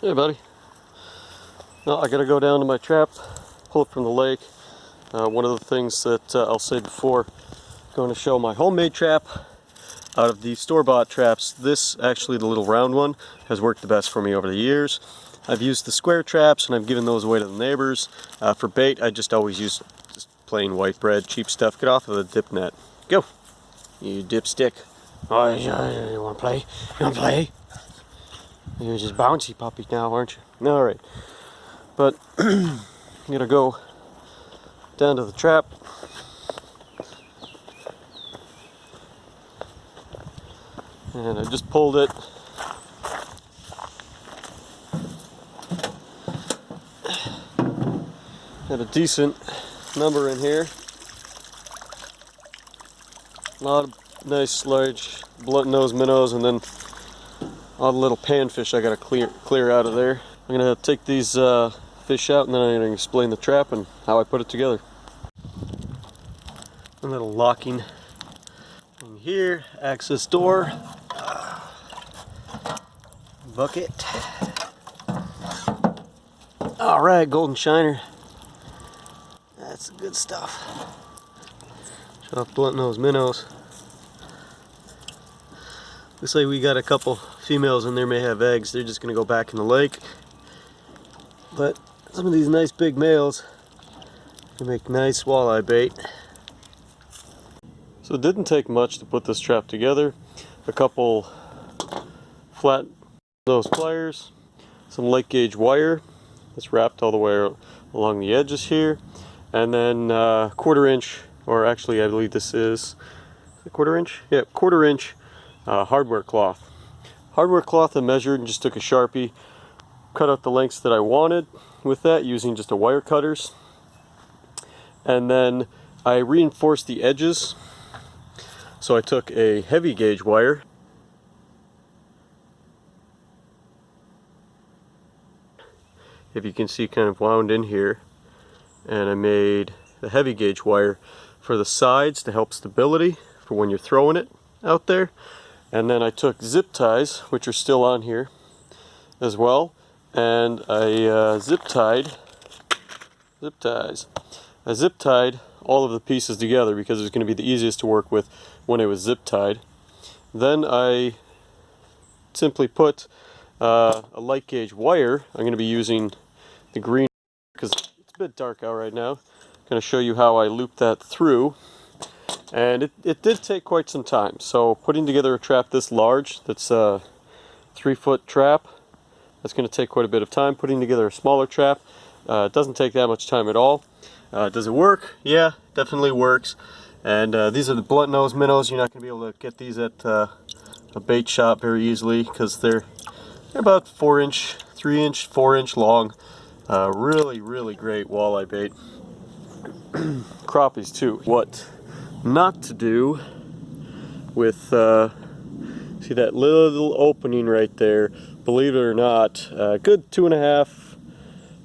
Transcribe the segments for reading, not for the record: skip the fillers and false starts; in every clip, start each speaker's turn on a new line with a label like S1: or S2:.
S1: Hey buddy. Well, I gotta go down to my trap, pull it from the lake. One of the things that I'll say before going to show my homemade trap out of the store-bought traps, this actually, the little round one, has worked the best for me over the years. I've used the square traps and I've given those away to the neighbors. For bait, I just always use just plain white bread, cheap stuff. Get off of the dip net. Go, you dipstick. Oh, you wanna play? You wanna play? You're just bouncy puppy now, aren't you? Alright. But I'm gonna go down to the trap. And I just pulled it. Had a decent number in here. A lot of nice large blunt-nosed minnows, and then all the little panfish I gotta clear out of there. I'm gonna take these fish out, and then I'm gonna explain the trap and how I put it together. A little locking thing here, access door, bucket. All right, golden shiner. That's the good stuff. Show off blunt-nosed minnows. Looks like we got a couple females in there, may have eggs. They're just gonna go back in the lake. But some of these nice big males can make nice walleye bait. So it didn't take much to put this trap together. A couple flat nose pliers, some lake gauge wire that's wrapped all the way along the edges here, and then 1/4 inch, or actually I believe this is a 1/4 inch? Yeah, 1/4 inch hardware cloth. Hardware cloth I measured and just took a Sharpie, cut out the lengths that I wanted with that using just a wire cutters. And then I reinforced the edges. So I took a heavy gauge wire, if you can see, kind of wound in here, and I made the heavy gauge wire for the sides to help stability for when you're throwing it out there. And then I took zip ties, which are still on here as well, and I zip tied all of the pieces together because it was going to be the easiest to work with when it was zip tied. Then I simply put a light gauge wire. I'm going to be using the green because it's a bit dark out right now. I'm going to show you how I looped that through. And it did take quite some time. So putting together a trap this large, that's a 3-foot trap, that's going to take quite a bit of time. Putting together a smaller trap, it doesn't take that much time at all. Does it work? Yeah, definitely works. And these are the blunt-nosed minnows. You're not going to be able to get these at a bait shop very easily because they're about 4-inch, 3-inch, 4-inch long. Really, really great walleye bait. Crappies too. What not to do with, see that little opening right there? Believe it or not, a good 2.5,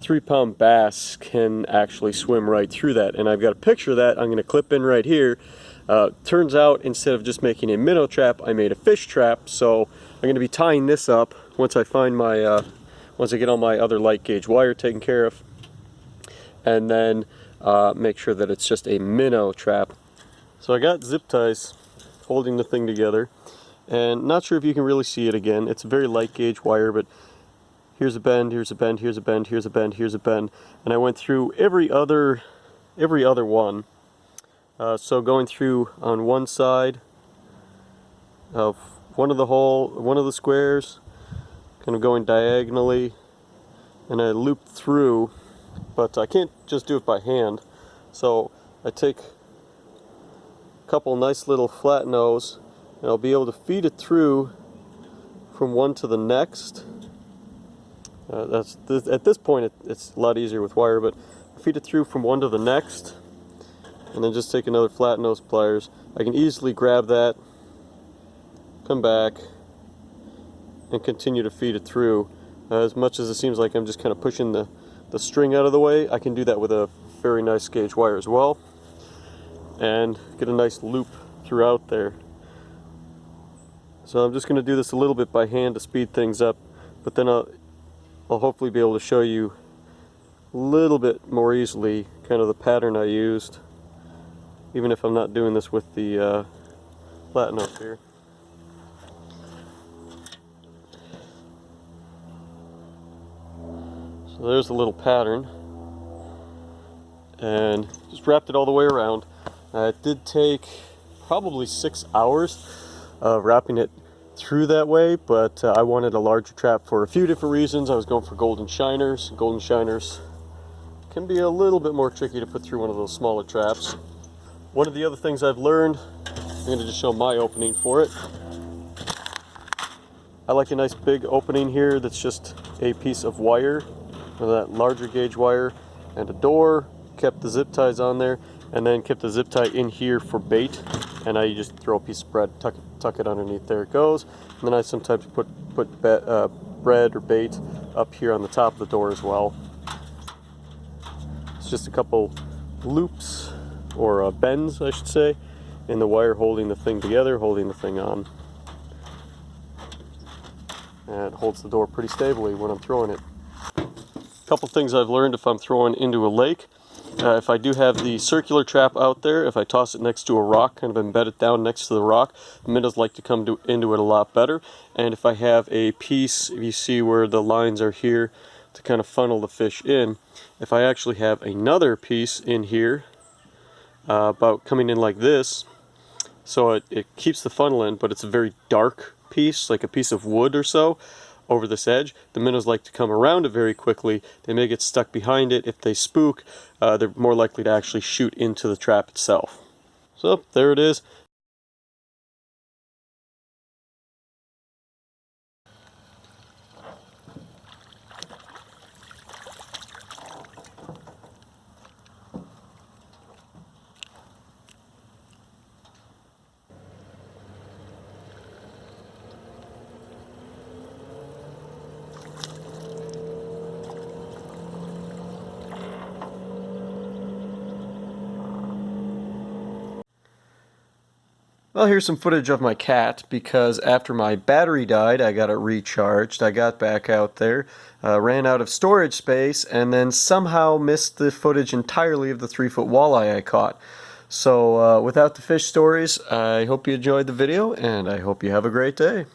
S1: 3-pound bass can actually swim right through that. And I've got a picture of that I'm going to clip in right here. Turns out, instead of just making a minnow trap, I made a fish trap. So I'm going to be tying this up once I find my, once I get all my other light gauge wire taken care of. And then make sure that it's just a minnow trap. So I got zip ties holding the thing together, and not sure if you can really see it again. It's a very light gauge wire, but here's a bend, here's a bend, here's a bend, here's a bend, here's a bend, and I went through every other one. So going through on one side of one of the squares, kind of going diagonally, and I looped through, but I can't just do it by hand. So I take a couple nice little flat nose, and I'll be able to feed it through from one to the next. At this point it's a lot easier with wire, but feed it through from one to the next, and then just take another flat nose pliers. I can easily grab that, come back, and continue to feed it through. As much as it seems like I'm just kind of pushing the string out of the way, I can do that with a very nice gauge wire as well, and get a nice loop throughout there. So I'm just going to do this a little bit by hand to speed things up, but then I'll hopefully be able to show you a little bit more easily kind of the pattern I used, even if I'm not doing this with the platinum here. So there's a little pattern, and just wrapped it all the way around. It did take probably 6 hours of wrapping it through that way, but I wanted a larger trap for a few different reasons. I was going for golden shiners. Golden shiners can be a little bit more tricky to put through one of those smaller traps. One of the other things I've learned, I'm going to just show my opening for it. I like a nice big opening here that's just a piece of wire, or that larger gauge wire, and a door. Kept the zip ties on there, and then kept the zip tie in here for bait. And now you just throw a piece of bread, tuck it underneath, there it goes. And then I sometimes put bread or bait up here on the top of the door as well. It's just a couple loops, or bends I should say, in the wire holding the thing together, holding the thing on. And it holds the door pretty stably when I'm throwing it. A couple things I've learned if I'm throwing into a lake. If I do have the circular trap out there, if I toss it next to a rock, kind of embed it down next to the rock, the minnows like to come into it a lot better. And if I have a piece, if you see where the lines are here, to kind of funnel the fish in, if I actually have another piece in here, about coming in like this, so it keeps the funnel in, but it's a very dark piece, like a piece of wood or so, over this edge. The minnows like to come around it very quickly. They may get stuck behind it. If they spook, they're more likely to actually shoot into the trap itself. So there it is. Well, here's some footage of my cat, because after my battery died, I got it recharged. I got back out there, ran out of storage space, and then somehow missed the footage entirely of the 3-foot walleye I caught. So without the fish stories, I hope you enjoyed the video, and I hope you have a great day.